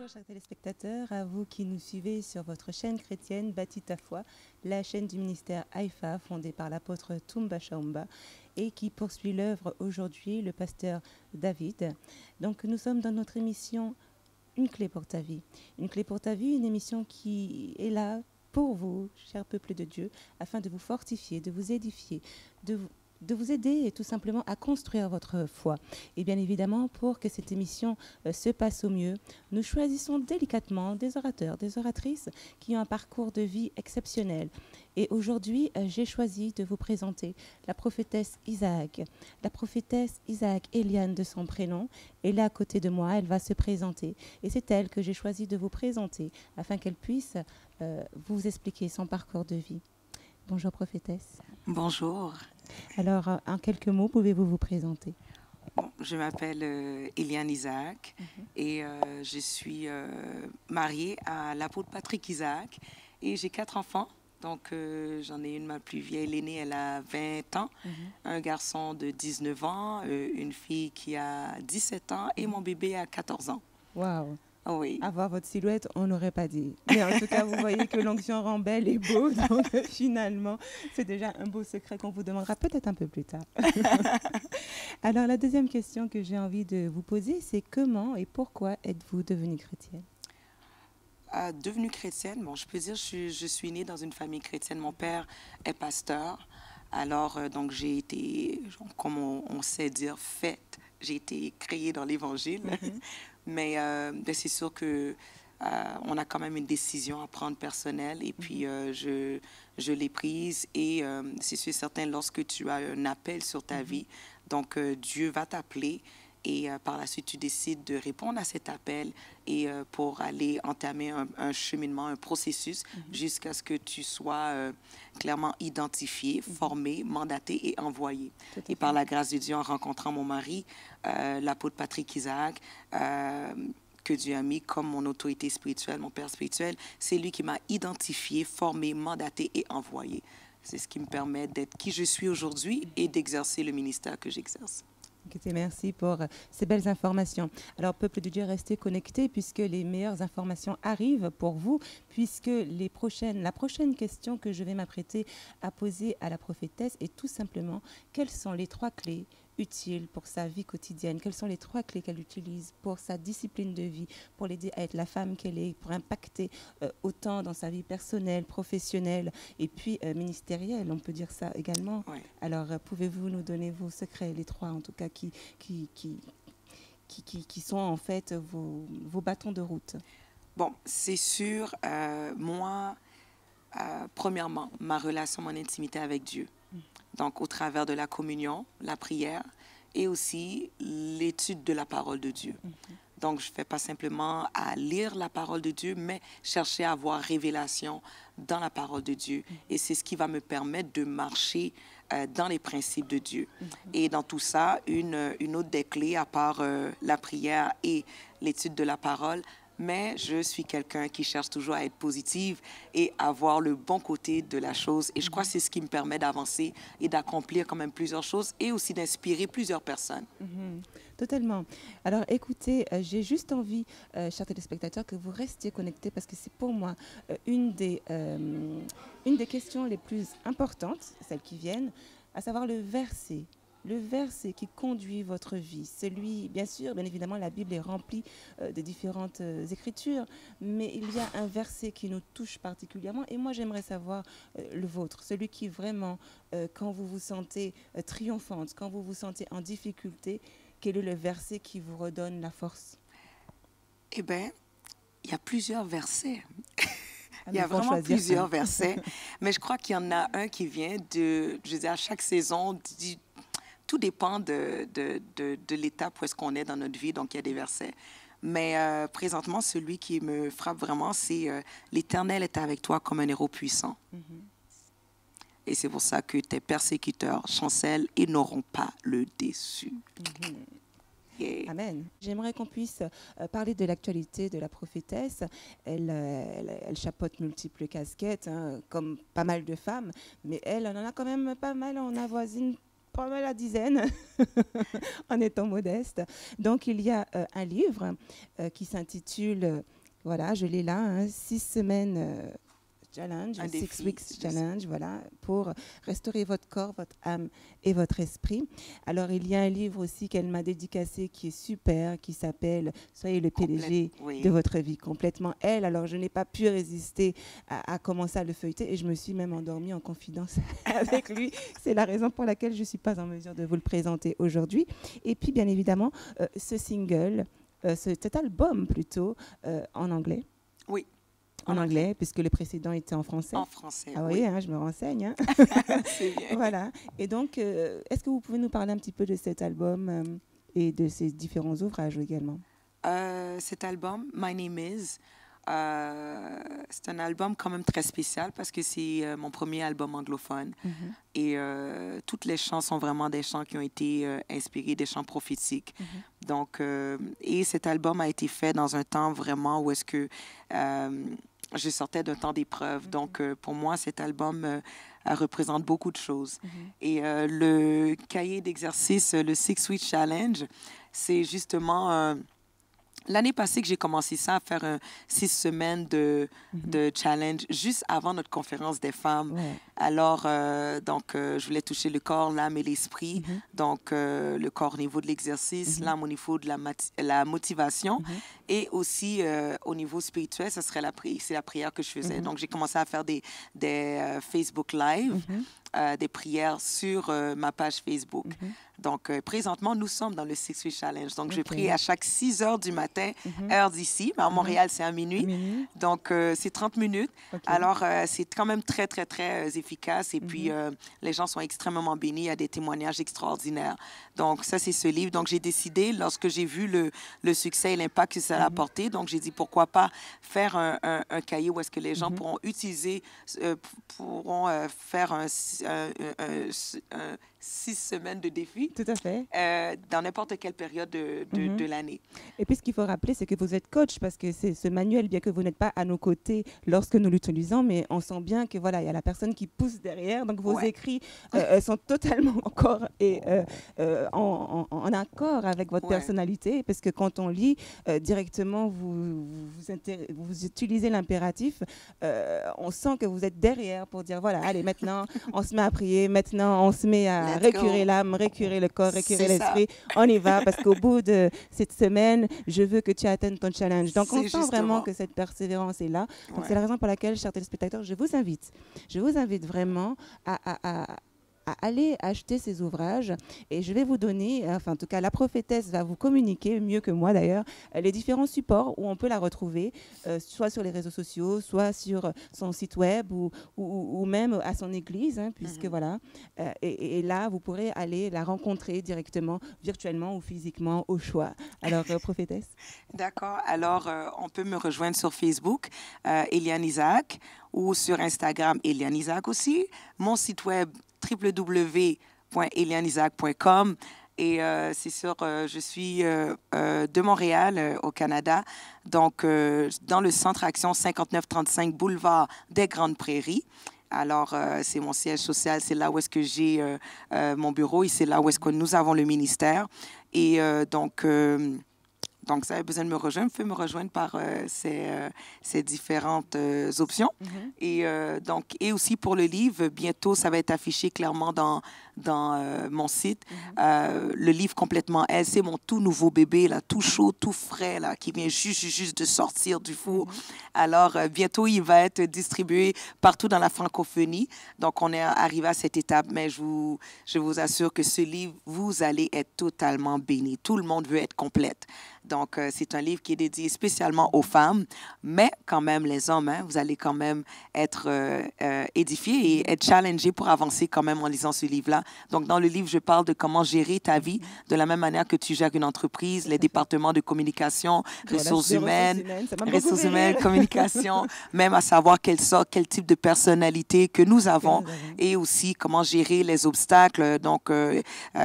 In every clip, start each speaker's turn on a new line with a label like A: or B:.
A: Bonjour chers téléspectateurs, à vous qui nous suivez sur votre chaîne chrétienne Bâti ta foi, la chaîne du ministère Haïfa fondée par l'apôtre Toumba Chaumba et qui poursuit l'œuvre aujourd'hui, le pasteur David. Donc nous sommes dans notre émission Une clé pour ta vie. Une clé pour ta vie, une émission qui est là pour vous, cher peuple de Dieu, afin de vous fortifier, de vous édifier, de vous aider et tout simplement à construire votre foi. Et bien évidemment, pour que cette émission se passe au mieux, nous choisissons délicatement des orateurs, des oratrices qui ont un parcours de vie exceptionnel. Et aujourd'hui, j'ai choisi de vous présenter la prophétesse Isaac. La prophétesse Isaac, Eliane de son prénom, est là à côté de moi, elle va se présenter. Et c'est elle que j'ai choisi de vous présenter afin qu'elle puisse vous expliquer son parcours de vie. Bonjour prophétesse.
B: Bonjour.
A: Alors, en quelques mots, pouvez-vous vous présenter?
B: Bon, je m'appelle Eliane Isaac et je suis mariée à l'apôtre Patrick Isaac et j'ai 4 enfants. Donc, j'en ai une, ma plus vieille, l'aînée, elle a 20 ans, un garçon de 19 ans, une fille qui a 17 ans et mon bébé a 14 ans.
A: Waouh!
B: Oui.
A: Avoir votre silhouette, on n'aurait pas dit. Mais en tout cas, vous voyez que l'onction rend belle et beau. Donc, finalement, c'est déjà un beau secret qu'on vous demandera peut-être un peu plus tard. Alors, la deuxième question que j'ai envie de vous poser, c'est comment et pourquoi êtes-vous devenue chrétienne?
B: Devenue chrétienne, bon, je peux dire je suis née dans une famille chrétienne. Mon père est pasteur. Alors, donc, j'ai été, comme on sait dire, faite. J'ai été créée dans l'Évangile. Mais ben, c'est sûr que on a quand même une décision à prendre personnelle et puis je l'ai prise et c'est sûr et certain lorsque tu as un appel sur ta vie, donc Dieu va t'appeler et par la suite tu décides de répondre à cet appel et pour aller entamer un cheminement, un processus jusqu'à ce que tu sois clairement identifié, formé, mandaté et envoyé. Et par la grâce de Dieu, en rencontrant mon mari, l'apôtre Patrick Isaac, que Dieu a mis comme mon autorité spirituelle, mon père spirituel, c'est lui qui m'a identifié, formé, mandaté et envoyé. C'est ce qui me permet d'être qui je suis aujourd'hui et d'exercer le ministère que j'exerce.
A: Écoutez, merci pour ces belles informations. Alors, peuple de Dieu, restez connectés puisque les meilleures informations arrivent pour vous, puisque la prochaine question que je vais m'apprêter à poser à la prophétesse est tout simplement quelles sont les 3 clés utiles pour sa vie quotidienne? Quelles sont les 3 clés qu'elle utilise pour sa discipline de vie, pour l'aider à être la femme qu'elle est, pour impacter autant dans sa vie personnelle, professionnelle et puis ministérielle, on peut dire ça également.
B: Ouais.
A: Alors, pouvez-vous nous donner vos secrets, les 3 en tout cas, qui sont en fait vos bâtons de route?
B: Bon, c'est sûr, moi, premièrement, ma relation, mon intimité avec Dieu. Donc, au travers de la communion, la prière et aussi l'étude de la parole de Dieu. Donc, je ne fais pas simplement à lire la parole de Dieu, mais chercher à avoir révélation dans la parole de Dieu. Et c'est ce qui va me permettre de marcher dans les principes de Dieu. Et dans tout ça, une autre des clés, à part la prière et l'étude de la parole, mais je suis quelqu'un qui cherche toujours à être positive et à voir le bon côté de la chose. Et je crois que c'est ce qui me permet d'avancer et d'accomplir quand même plusieurs choses et aussi d'inspirer plusieurs personnes.
A: Totalement. Alors écoutez, j'ai juste envie, chers téléspectateurs, que vous restiez connectés parce que c'est pour moi une des questions les plus importantes, celles qui viennent, à savoir le verset. Le verset qui conduit votre vie, celui, bien sûr, bien évidemment, la Bible est remplie de différentes écritures, mais il y a un verset qui nous touche particulièrement et moi j'aimerais savoir le vôtre, celui qui vraiment, quand vous vous sentez triomphante, quand vous vous sentez en difficulté, quel est le verset qui vous redonne la force?
B: Eh bien, il y a plusieurs versets.
A: Ah,
B: il y a vraiment
A: choisir
B: plusieurs versets, mais je crois qu'il y en a un qui vient de, je veux dire, à chaque saison, tout dépend de l'étape où est-ce qu'on est dans notre vie, donc il y a des versets. Mais présentement, celui qui me frappe vraiment, c'est « L'Éternel est avec toi comme un héros puissant. Et c'est pour ça que tes persécuteurs chancellent et n'auront pas le déçu. Yeah.
A: Amen. J'aimerais qu'on puisse parler de l'actualité de la prophétesse. Elle chapeaute multiples casquettes, hein, comme pas mal de femmes, mais elle en a quand même pas mal. On avoisine pas mal la dizaine, en étant modeste. Donc, il y a un livre qui s'intitule, voilà, je l'ai là, hein, 6 semaines challenge,
B: Un
A: 6
B: défi.
A: weeks challenge, voilà, pour restaurer votre corps, votre âme et votre esprit. Alors, il y a un livre aussi qu'elle m'a dédicacé qui est super, qui s'appelle Soyez le PDG
B: Oui.
A: de votre vie, complètement elle. Alors, je n'ai pas pu résister à commencer à le feuilleter et je me suis même endormie en confidence avec lui. C'est la raison pour laquelle je ne suis pas en mesure de vous le présenter aujourd'hui. Et puis, bien évidemment, ce single, cet album plutôt, en anglais.
B: Oui.
A: En anglais, puisque le précédent était en français.
B: En français,
A: ah,
B: oui.
A: Oui, hein, je me renseigne. Hein.
B: C'est bien.
A: Voilà. Et donc, est-ce que vous pouvez nous parler un petit peu de cet album et de ses différents ouvrages également?
B: Cet album, My Name Is, c'est un album quand même très spécial parce que c'est mon premier album anglophone. Et toutes les chants sont vraiment des chants qui ont été inspirés des chants prophétiques. Donc, et cet album a été fait dans un temps vraiment où est-ce que je sortais d'un temps d'épreuve. Donc, pour moi, cet album représente beaucoup de choses. Et le cahier d'exercice, le Six Week Challenge, c'est justement... L'année passée que j'ai commencé ça, à faire 6 semaines de challenge, juste avant notre conférence des femmes.
A: Ouais.
B: Alors, je voulais toucher le corps, l'âme et l'esprit. Donc, le corps au niveau de l'exercice, l'âme au niveau de la motivation. Et aussi, au niveau spirituel, c'est la prière que je faisais. Donc, j'ai commencé à faire des Facebook Live, des prières sur ma page Facebook. Donc, présentement, nous sommes dans le Six Week Challenge. Donc, je prie à chaque 6 heures du matin, heure d'ici. Mais à Montréal, c'est à minuit. Donc, c'est 30 minutes. Alors, c'est quand même très, très, très efficace. Et puis, les gens sont extrêmement bénis. Il y a des témoignages extraordinaires. Donc, ça, c'est ce livre. Donc, j'ai décidé, lorsque j'ai vu le succès et l'impact que ça a apporté, donc j'ai dit, pourquoi pas faire un cahier où est-ce que les gens pourront utiliser, pourront faire un 6 semaines de défi.
A: Tout à fait.
B: Dans n'importe quelle période de l'année.
A: Et puis, ce qu'il faut rappeler, c'est que vous êtes coach, parce que c'est ce manuel, bien que vous n'êtes pas à nos côtés lorsque nous l'utilisons, mais on sent bien que voilà, il y a la personne qui pousse derrière. Donc, vos écrits sont totalement encore en accord avec votre personnalité, parce que quand on lit directement, vous utilisez l'impératif, on sent que vous êtes derrière pour dire, voilà, allez, maintenant, on se met à prier, maintenant, on se met à récurer l'âme, récurer le corps, récurer l'esprit. On y va, parce qu'au bout de cette semaine, je veux que tu atteignes ton challenge. Donc, on sent vraiment que cette persévérance est là. Donc, c'est la raison pour laquelle, chers téléspectateurs, je vous invite vraiment à aller acheter ces ouvrages et je vais vous donner, enfin en tout cas la prophétesse va vous communiquer, mieux que moi d'ailleurs, les différents supports où on peut la retrouver, soit sur les réseaux sociaux, soit sur son site web ou même à son église, hein, puisque voilà, et là vous pourrez aller la rencontrer directement, virtuellement ou physiquement, au choix. Alors prophétesse.
B: D'accord, alors on peut me rejoindre sur Facebook, Eliane Isaac, ou sur Instagram, Eliane Isaac aussi, mon site web www.elianisaac.com. Et c'est sûr, je suis de Montréal, au Canada, donc dans le centre Action 5935 Boulevard des Grandes Prairies. Alors, c'est mon siège social, c'est là où est-ce que j'ai mon bureau et c'est là où est-ce que nous avons le ministère. Et donc, si vous avez besoin de me rejoindre, vous pouvez me rejoindre par ces différentes options. Et aussi pour le livre, bientôt, ça va être affiché clairement dans mon site. Le livre complètement, c'est mon tout nouveau bébé, là, tout chaud, tout frais, là, qui vient juste de sortir du four. Alors, bientôt, il va être distribué partout dans la francophonie. Donc, on est arrivé à cette étape, mais je vous assure que ce livre, vous allez être totalement bénis. Tout le monde veut être complète. Donc, c'est un livre qui est dédié spécialement aux femmes, mais quand même, les hommes, hein, vous allez quand même être édifiés et être challengés pour avancer quand même en lisant ce livre-là. Donc, dans le livre, je parle de comment gérer ta vie de la même manière que tu gères une entreprise, les départements de communication, ressources humaines, communication, même à savoir quel type de personnalité que nous avons et aussi comment gérer les obstacles, donc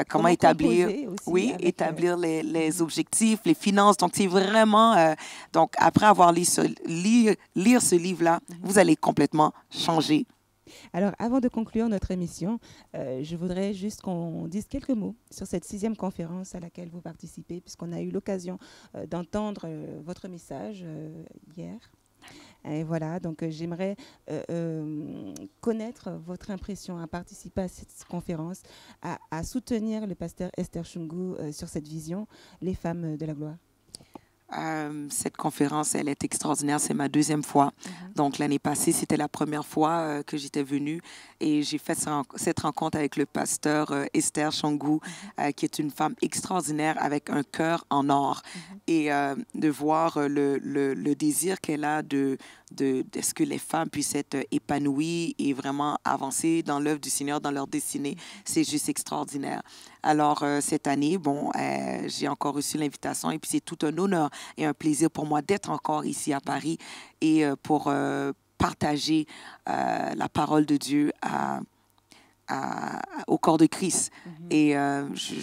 B: comment établir, établir les objectifs, les finances. Donc, c'est vraiment... donc, après avoir lire ce livre-là, vous allez complètement changer
A: Alors, avant de conclure notre émission, je voudrais juste qu'on dise quelques mots sur cette 6e conférence à laquelle vous participez, puisqu'on a eu l'occasion d'entendre votre message hier. Et voilà, donc j'aimerais connaître votre impression à participer à cette conférence, à soutenir le pasteur Esther Shungu sur cette vision, les femmes de la gloire.
B: Cette conférence, elle est extraordinaire. C'est ma 2e fois. Donc, l'année passée, c'était la première fois que j'étais venue et j'ai fait cette rencontre avec le pasteur Esther Shungu, qui est une femme extraordinaire avec un cœur en or. Et de voir le désir qu'elle a de ce que les femmes puissent être épanouies et vraiment avancer dans l'œuvre du Seigneur, dans leur destinée, c'est juste extraordinaire. Alors, cette année, bon, j'ai encore reçu l'invitation et puis c'est tout un honneur et un plaisir pour moi d'être encore ici à Paris et pour partager la parole de Dieu au corps de Christ. Et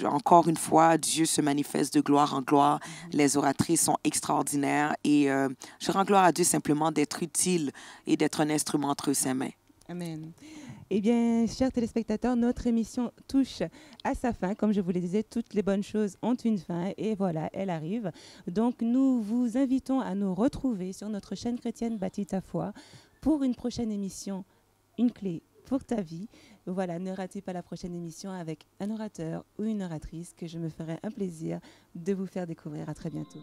B: encore une fois, Dieu se manifeste de gloire en gloire. Les oratrices sont extraordinaires et je rends gloire à Dieu simplement d'être utile et d'être un instrument entre ses mains.
A: Amen. Eh bien, chers téléspectateurs, notre émission touche à sa fin. Comme je vous le disais, toutes les bonnes choses ont une fin et voilà, elle arrive. Donc, nous vous invitons à nous retrouver sur notre chaîne chrétienne Bâtis ta foi pour une prochaine émission, Une clé pour ta vie. Voilà, ne ratez pas la prochaine émission avec un orateur ou une oratrice que je me ferai un plaisir de vous faire découvrir. À très bientôt.